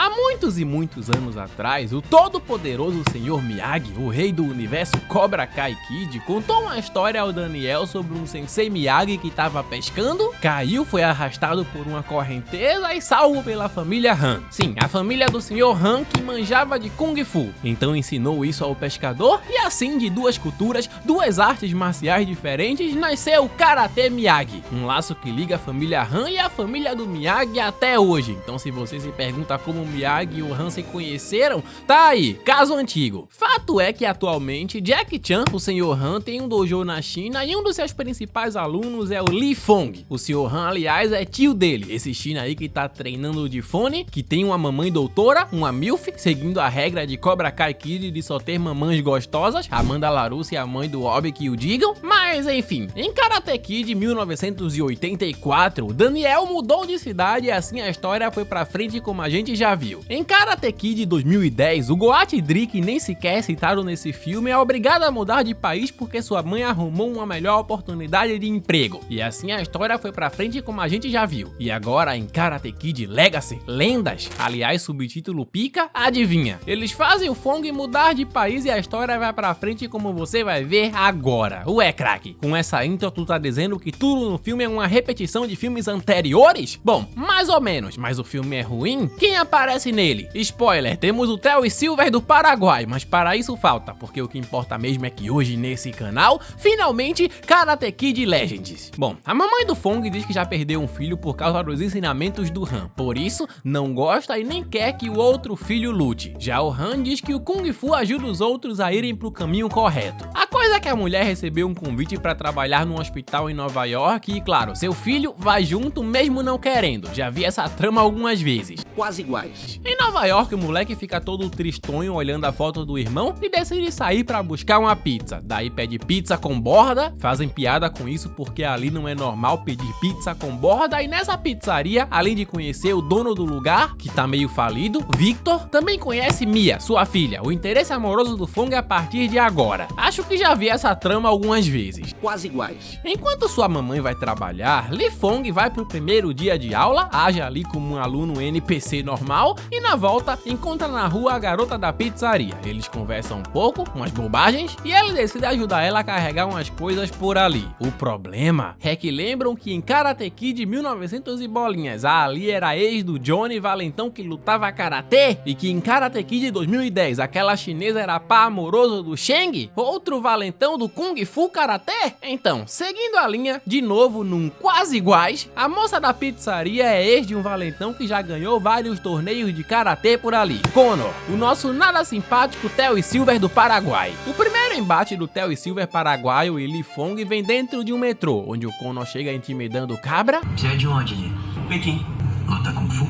Há muitos e muitos anos atrás, o todo-poderoso Sr. Miyagi, o rei do universo Cobra Kai Kid, contou uma história ao Daniel sobre um Sensei Miyagi que estava pescando, caiu, foi arrastado por uma correnteza e salvo pela família Han. Sim, a família do Sr. Han que manjava de Kung Fu. Então ensinou isso ao pescador e assim de duas culturas, duas artes marciais diferentes, nasceu o Karate Miyagi. Um laço que liga a família Han e a família do Miyagi até hoje. Então se você se pergunta como o Miyagi e o Han se conheceram, tá aí, caso antigo. Fato é que atualmente Jack Chan, o Sr. Han, tem um dojo na China e um dos seus principais alunos é o Li Fong. O Sr. Han, aliás, é tio dele, esse China aí que tá treinando de fone, que tem uma mamãe doutora, uma MILF, seguindo a regra de Cobra Kai Kid de só ter mamães gostosas, Amanda Larusso e a mãe do Obi que o digam. Mas enfim, em Karate Kid 1984, Daniel mudou de cidade e assim a história foi pra frente como a gente já viu. Em Karate Kid 2010, o Goat Drick, nem sequer citado nesse filme, é obrigado a mudar de país porque sua mãe arrumou uma melhor oportunidade de emprego. E assim a história foi pra frente como a gente já viu. E agora em Karate Kid Legacy, Lendas, aliás subtítulo pica, adivinha? Eles fazem o Fong mudar de país e a história vai pra frente como você vai ver agora. Ué, craque, com essa intro tu tá dizendo que tudo no filme é uma repetição de filmes anteriores? Bom, mais ou menos, mas o filme é ruim? Quem aparece nele? Spoiler, temos o Theo e Silver do Paraguai, mas para isso falta, porque o que importa mesmo é que hoje nesse canal, finalmente, Karate Kid Legends. Bom, a mamãe do Fong diz que já perdeu um filho por causa dos ensinamentos do Han, por isso não gosta e nem quer que o outro filho lute. Já o Han diz que o Kung Fu ajuda os outros a irem pro caminho correto. A coisa é que a mulher recebeu um convite para trabalhar num hospital em Nova York e, claro, seu filho vai junto mesmo não querendo. Já vi essa trama algumas vezes. Quase iguais. Em Nova York, o moleque fica todo tristonho olhando a foto do irmão e decide sair pra buscar uma pizza. Daí pede pizza com borda, fazem piada com isso porque ali não é normal pedir pizza com borda. E nessa pizzaria, além de conhecer o dono do lugar, que tá meio falido, Victor, também conhece Mia, sua filha. O interesse amoroso do Fong a partir de agora. Acho que já vi essa trama algumas vezes. Quase iguais. Enquanto sua mamãe vai trabalhar, Li Fong vai pro primeiro dia de aula, age ali como um aluno NPC normal e na volta encontra na rua a garota da pizzaria. Eles conversam um pouco, umas bobagens, e ele decide ajudar ela a carregar umas coisas por ali. O problema é que lembram que em Karate Kid 1900 e bolinhas, a Ali era ex do Johnny Valentão que lutava karatê, e que em Karate Kid 2010 aquela chinesa era pá amoroso do Shang, outro valentão do Kung Fu Karatê? Então, seguindo a linha, de novo num quase iguais, a moça da pizzaria é ex de um valentão que já ganhou vários torneios de karatê por ali, Conor, o nosso nada simpático Theo e Silver do Paraguai. O primeiro embate do Theo e Silver paraguaio e Li Fong vem dentro de um metrô, onde o Conor chega intimidando o cabra. Você é de onde, Li? Pequim. Luta Kung Fu?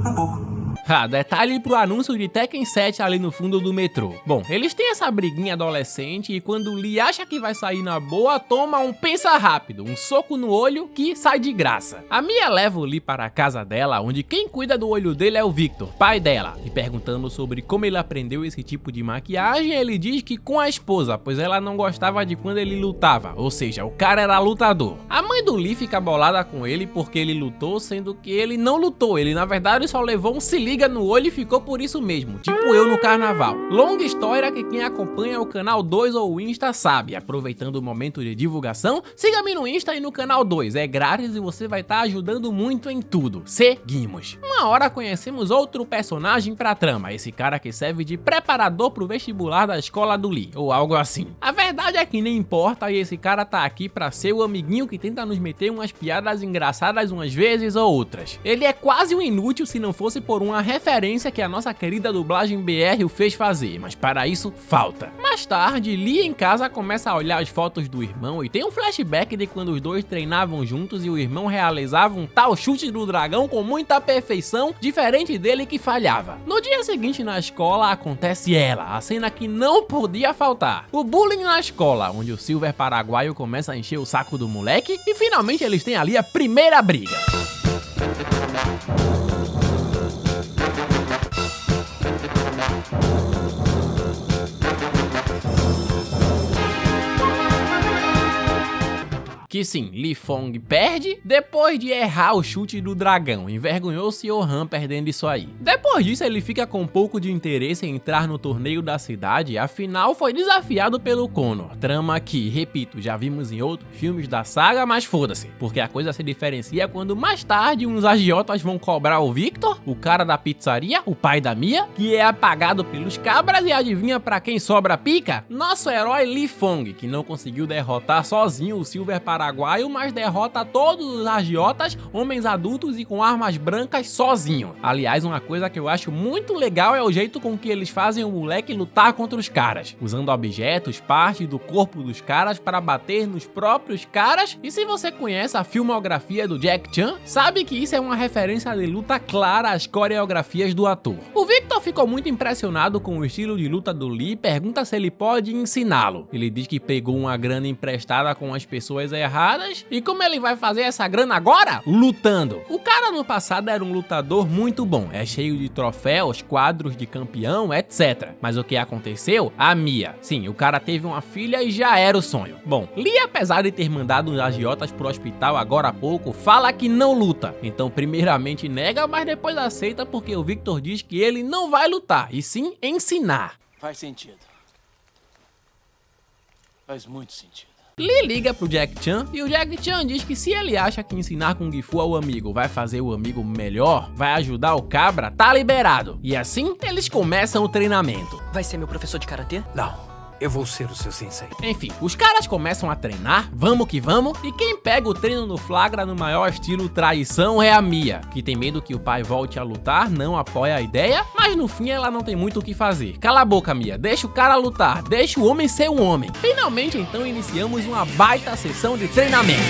Um pouco. Detalhe pro anúncio de Tekken 7 ali no fundo do metrô. Bom, eles têm essa briguinha adolescente e quando o Lee acha que vai sair na boa, toma um pensa rápido, um soco no olho que sai de graça. A Mia leva o Lee para a casa dela, onde quem cuida do olho dele é o Victor, pai dela, e perguntando sobre como ele aprendeu esse tipo de maquiagem, ele diz que com a esposa, pois ela não gostava de quando ele lutava, ou seja, o cara era lutador. A mãe do Lee fica bolada com ele porque ele lutou, sendo que ele não lutou, ele na verdade só levou um se liga no olho e ficou por isso mesmo, tipo eu no carnaval. Longa história que quem acompanha o canal 2 ou o Insta sabe. Aproveitando o momento de divulgação, siga-me no Insta e no canal 2, é grátis e você vai estar ajudando muito em tudo. Seguimos. Uma hora conhecemos outro personagem pra trama, esse cara que serve de preparador pro vestibular da escola do Lee, ou algo assim. A verdade é que nem importa e esse cara tá aqui pra ser o amiguinho que tenta nos meter umas piadas engraçadas umas vezes ou outras. Ele é quase um inútil se não fosse por uma referência que a nossa querida dublagem BR o fez fazer, mas para isso falta. Mais tarde, Lee em casa começa a olhar as fotos do irmão e tem um flashback de quando os dois treinavam juntos e o irmão realizava um tal chute do dragão com muita perfeição, diferente dele que falhava. No dia seguinte na escola acontece ela, a cena que não podia faltar. O bullying na escola, onde o Silver paraguaio começa a encher o saco do moleque e finalmente eles têm ali a primeira briga. que sim, Li Fong perde depois de errar o chute do dragão, envergonhou o Sr. Han perdendo isso aí. Depois disso ele fica com um pouco de interesse em entrar no torneio da cidade, afinal foi desafiado pelo Connor, trama que, repito, já vimos em outros filmes da saga, mas foda-se, porque a coisa se diferencia quando mais tarde uns agiotas vão cobrar o Victor, o cara da pizzaria, o pai da Mia, que é apagado pelos cabras e adivinha pra quem sobra a pica? Nosso herói Li Fong, que não conseguiu derrotar sozinho o Silver Paraguaio, mas derrota todos os agiotas, homens adultos e com armas brancas sozinho. Aliás, uma coisa que eu acho muito legal é o jeito com que eles fazem o moleque lutar contra os caras, usando objetos, parte do corpo dos caras para bater nos próprios caras. E se você conhece a filmografia do Jack Chan, sabe que isso é uma referência de luta clara às coreografias do ator. O Victor ficou muito impressionado com o estilo de luta do Lee e pergunta se ele pode ensiná-lo. Ele diz que pegou uma grana emprestada com as pessoas erradas, e como ele vai fazer essa grana agora? Lutando. O cara no passado era um lutador muito bom, é cheio de troféus, quadros de campeão, etc. Mas o que aconteceu? A Mia. Sim, o cara teve uma filha e já era o sonho. Bom, Lee, apesar de ter mandado os agiotas pro hospital agora há pouco, fala que não luta. Então primeiramente nega, mas depois aceita porque o Victor diz que ele não vai lutar, e sim ensinar. Faz sentido. Faz muito sentido. Lee liga pro Jack Chan e o Jack Chan diz que se ele acha que ensinar Kung Fu ao amigo vai fazer o amigo melhor, vai ajudar o cabra, tá liberado. E assim eles começam o treinamento. Vai ser meu professor de karatê? Não, eu vou ser o seu sensei. Enfim, os caras começam a treinar, vamos que vamos, e quem pega o treino no flagra no maior estilo traição é a Mia, que tem medo que o pai volte a lutar, não apoia a ideia, mas no fim ela não tem muito o que fazer. Cala a boca, Mia, deixa o cara lutar, deixa o homem ser um homem. Finalmente então iniciamos uma baita sessão de treinamento.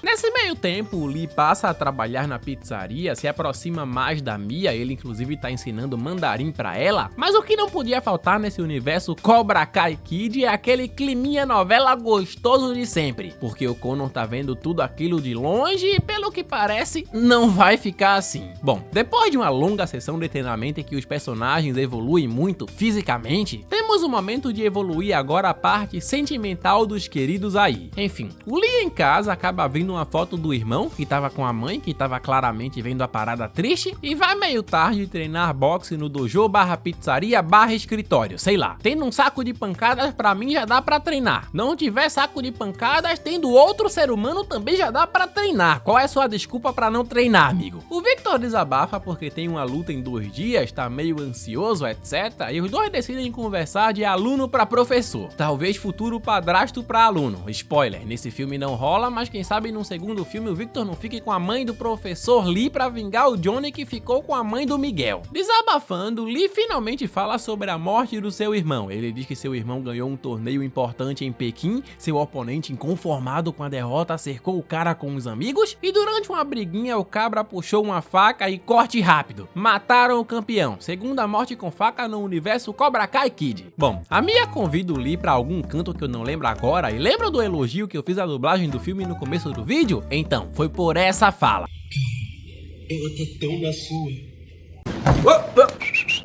Nesse meio tempo, o Lee passa a trabalhar na pizzaria, se aproxima mais da Mia, ele inclusive tá ensinando mandarim pra ela, mas o que não podia faltar nesse universo Cobra Kai Kid é aquele climinha novela gostoso de sempre, porque o Connor tá vendo tudo aquilo de longe e pelo que parece, não vai ficar assim. Bom, depois de uma longa sessão de treinamento em que os personagens evoluem muito fisicamente, temos o momento de evoluir agora a parte sentimental dos queridos aí. Enfim, o Lee em casa acaba vendo uma foto do irmão, que tava com a mãe, que tava claramente vendo a parada triste, e vai meio tarde treinar boxe no dojo / pizzaria / escritório, sei lá. Tendo um saco de pancadas, pra mim já dá pra treinar. Não tiver saco de pancadas, tendo outro ser humano também já dá pra treinar. Qual é sua desculpa pra não treinar, amigo? O Victor desabafa porque tem uma luta em 2 dias, tá meio ansioso, etc. E os dois decidem conversar de aluno pra professor. Talvez futuro padrasto pra aluno. Spoiler, nesse filme não rola, mas quem sabe num segundo filme o Victor não fique com a mãe do professor Lee pra vingar o Johnny que ficou com a mãe do Miguel. Desabafando, Lee finalmente fala sobre a morte do seu irmão. Ele diz que seu irmão ganhou um torneio importante em Pequim, seu oponente inconformado com a derrota cercou o cara com os amigos e durante uma briguinha o cabra puxou uma faca e corte rápido. Mataram o campeão, segunda morte com faca no universo Cobra Kai Kid. Bom, a Mia convida o Lee pra algum canto que eu não lembro agora e lembra do elogio que eu fiz a dublagem do filme no começo do vídeo? Então, foi por essa fala. Ela tá tão na sua.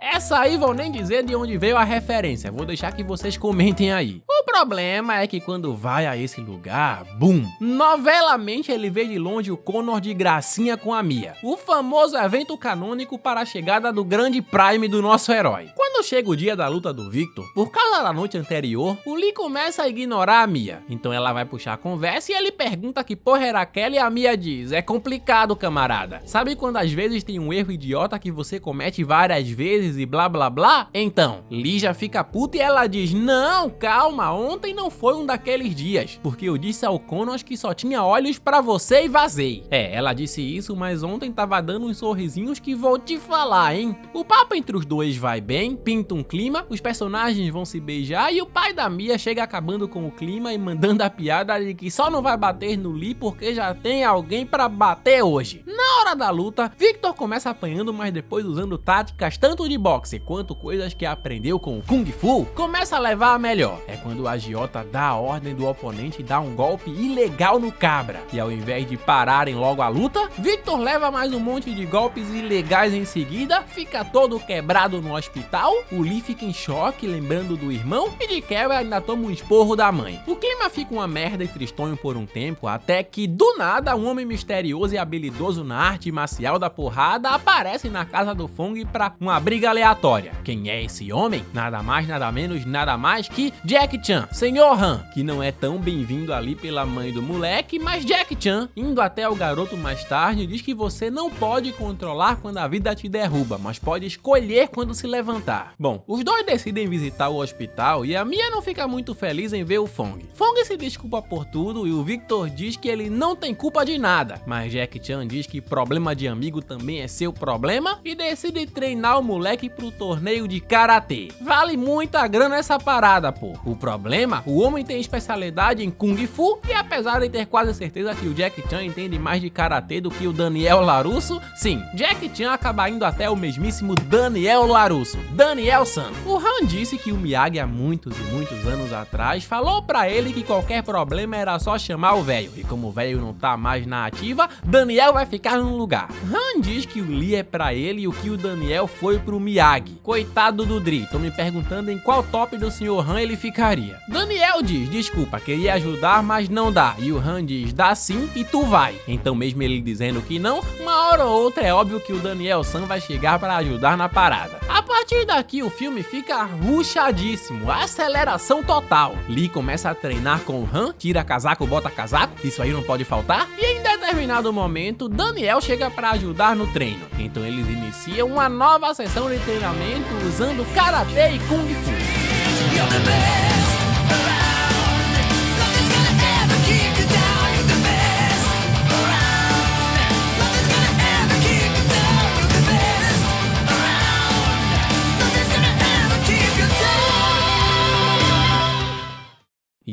Essa aí vou nem dizer de onde veio a referência, vou deixar que vocês comentem aí. O problema é que quando vai a esse lugar, bum, novelamente ele vê de longe o Connor de gracinha com a Mia. O famoso evento canônico para a chegada do grande Prime do nosso herói. Quando chega o dia da luta do Victor, por causa da noite anterior, o Lee começa a ignorar a Mia. Então ela vai puxar a conversa e ele pergunta que porra era aquela e a Mia diz: é complicado, camarada. Sabe quando às vezes tem um erro idiota que você comete várias vezes e blá blá blá? Então, Lee já fica puta e ela diz: não, calma, ontem não foi um daqueles dias, porque eu disse ao Connor que só tinha olhos pra você e vazei. É, ela disse isso, mas ontem tava dando uns sorrisinhos que vou te falar, hein? O papo entre os dois vai bem, pinta um clima, os personagens vão se beijar e o pai da Mia chega acabando com o clima e mandando a piada de que só não vai bater no Lee porque já tem alguém pra bater hoje. Na hora da luta, Victor começa apanhando, mas depois usando táticas tanto de boxe quanto coisas que aprendeu com o Kung Fu, começa a levar a melhor. É quando o agiota dá a ordem do oponente e dá um golpe ilegal no cabra. E ao invés de pararem logo a luta, Victor leva mais um monte de golpes ilegais em seguida, fica todo quebrado no hospital, o Lee fica em choque lembrando do irmão e de quebra ainda toma um esporro da mãe. O clima fica uma merda e tristonho por um tempo, até que do nada um homem misterioso e habilidoso na arte marcial da porrada aparece na casa do Fong pra uma briga aleatória. Quem é esse homem? Nada mais, nada menos, nada mais que Jack Chan, Senhor Han, que não é tão bem-vindo ali pela mãe do moleque, mas Jack Chan, indo até o garoto mais tarde, diz que você não pode controlar quando a vida te derruba, mas pode escolher quando se levantar. Bom, os dois decidem visitar o hospital e a Mia não fica muito feliz em ver o Fong. Fong se desculpa por tudo e o Victor diz que ele não tem culpa de nada, mas Jack Chan diz que problema de amigo também é seu problema e decide treinar o moleque pro torneio de karatê. Vale muita grana essa parada, pô. O problema, o homem tem especialidade em Kung Fu e apesar de ter quase certeza que o Jack Chan entende mais de karatê do que o Daniel LaRusso, sim, Jack Chan acaba indo até o mesmíssimo Daniel LaRusso, Daniel-san. O Han disse que o Miyagi há muitos e muitos anos atrás falou pra ele que qualquer problema era só chamar o velho, e como o velho não tá mais na ativa, Daniel vai ficar no lugar. Han diz que o Lee é pra ele e o que o Daniel foi pro Miyagi. Coitado do Dri, tô me perguntando em qual top do Sr. Han ele ficaria. Daniel diz, desculpa, queria ajudar, mas não dá. E o Han diz, dá sim e tu vai. Então mesmo ele dizendo que não, uma hora ou outra é óbvio que o Daniel-san vai chegar pra ajudar na parada. A partir daqui o filme fica rushadíssimo, aceleração total. Lee começa a treinar com o Han, tira casaco, bota casaco, isso aí não pode faltar. E em determinado momento, Daniel chega pra ajudar no treino. Então eles iniciam uma nova sessão de treinamento usando karatê e Kung Fu.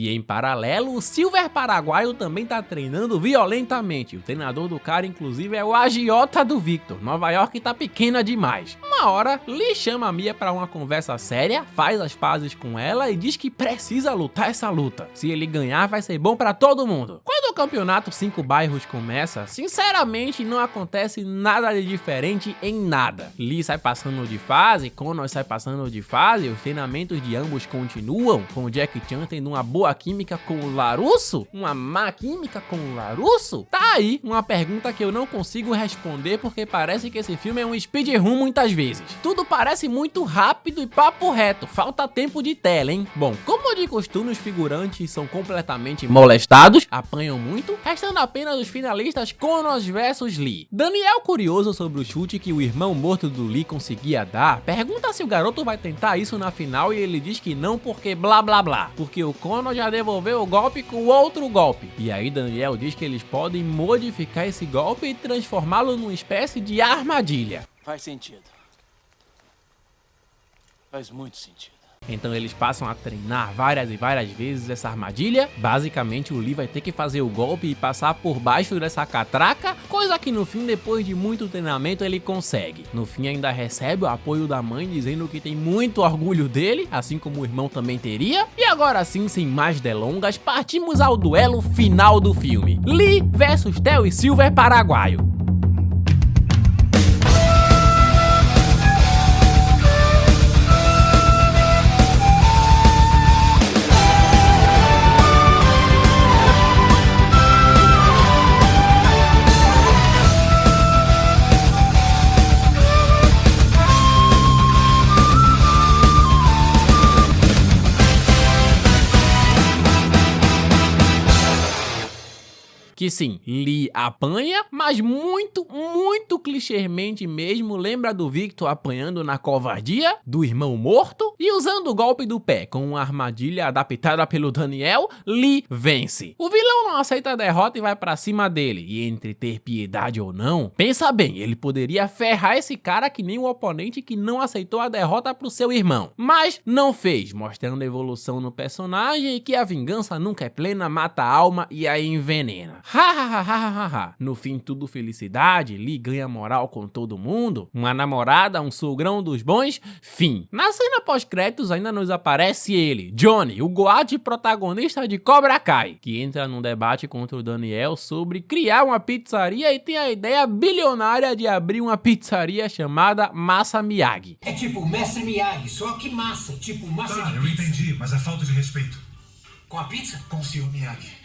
E em paralelo, o Silver Paraguaio também tá treinando violentamente. O treinador do cara, inclusive, é o agiota do Victor. Nova York tá pequena demais. Uma hora, Lee chama a Mia pra uma conversa séria, faz as pazes com ela e diz que precisa lutar essa luta. Se ele ganhar, vai ser bom pra todo mundo. Quando o campeonato 5 bairros começa, sinceramente não acontece nada de diferente em nada. Lee sai passando de fase, Connor sai passando de fase, os treinamentos de ambos continuam, com o Jack Chan tendo uma boa química com o LaRusso? Uma má química com o LaRusso? Tá aí uma pergunta que eu não consigo responder porque parece que esse filme é um speedrun muitas vezes. Tudo parece muito rápido e papo reto, falta tempo de tela, hein? Bom, como de costume os figurantes são completamente molestados, apanham muito, restando apenas os finalistas Connor versus Lee. Daniel, curioso sobre o chute que o irmão morto do Lee conseguia dar, pergunta se o garoto vai tentar isso na final e ele diz que não porque blá blá blá, porque o Connor já devolveu o golpe com outro golpe. E aí Daniel diz que eles podem modificar esse golpe e transformá-lo numa espécie de armadilha. Faz sentido. Faz muito sentido. Então eles passam a treinar várias e várias vezes essa armadilha. Basicamente o Lee vai ter que fazer o golpe e passar por baixo dessa catraca, coisa que no fim, depois de muito treinamento, ele consegue. No fim ainda recebe o apoio da mãe dizendo que tem muito orgulho dele, assim como o irmão também teria. E agora sim, sem mais delongas, partimos ao duelo final do filme. Lee versus Theo e Silver Paraguaio. Que onde sim, Lee apanha, mas muito clichêmente mesmo, lembra do Victor apanhando na covardia do irmão morto e usando o golpe do pé com uma armadilha adaptada pelo Daniel, Lee vence. O vilão não aceita a derrota e vai pra cima dele, e entre ter piedade ou não, pensa bem, ele poderia ferrar esse cara que nem o oponente que não aceitou a derrota pro seu irmão, mas não fez, mostrando a evolução no personagem e que a vingança nunca é plena, mata a alma e a envenena. No fim tudo felicidade, Lee ganha moral com todo mundo, uma namorada, um sogrão dos bons, fim. Na cena pós-créditos ainda nos aparece ele, Johnny, o Goat protagonista de Cobra Kai, que entra num debate contra o Daniel sobre criar uma pizzaria e tem a ideia bilionária de abrir uma pizzaria chamada Massa Miyagi. É tipo Mestre Miyagi, só que massa, tipo massa de Eu pizza. entendi, mas é falta de respeito. Com a pizza? Com o Sr. Miyagi.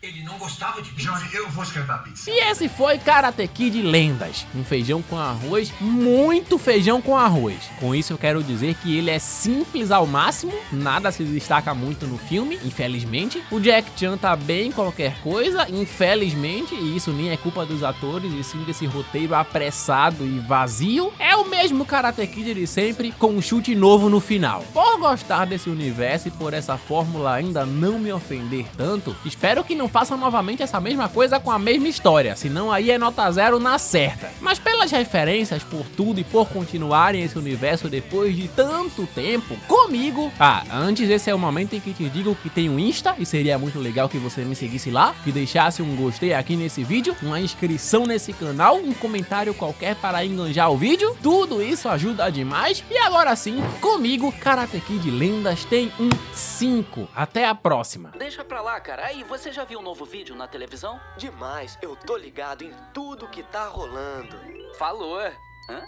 Ele não gostava de pizza? Johnny, eu vou esquentar a pizza. E esse foi Karate Kid Lendas, um feijão com arroz, muito feijão com arroz. Com isso eu quero dizer que ele é simples ao máximo, nada se destaca muito no filme, infelizmente. O Jack Chan tá bem qualquer coisa, infelizmente, e isso nem é culpa dos atores, e sim desse roteiro apressado e vazio. É o mesmo Karate Kid de sempre, com um chute novo no final. Por gostar desse universo e por essa fórmula ainda não me ofender tanto, espero que não façam novamente essa mesma coisa com a mesma história, senão aí é nota 0 na certa. Mas pelas referências, por tudo e por continuarem esse universo depois de tanto tempo comigo... antes esse é o momento em que te digo que tem um Insta e seria muito legal que você me seguisse lá, que deixasse um gostei aqui nesse vídeo, uma inscrição nesse canal, um comentário qualquer para enganjar o vídeo, tudo isso ajuda demais. E agora sim, comigo, Karate Kid Lendas tem um 5. Até a próxima. Deixa pra lá, cara. Aí, você já viu um novo vídeo na televisão? Demais, eu tô ligado em tudo que tá rolando. Falou. Hã?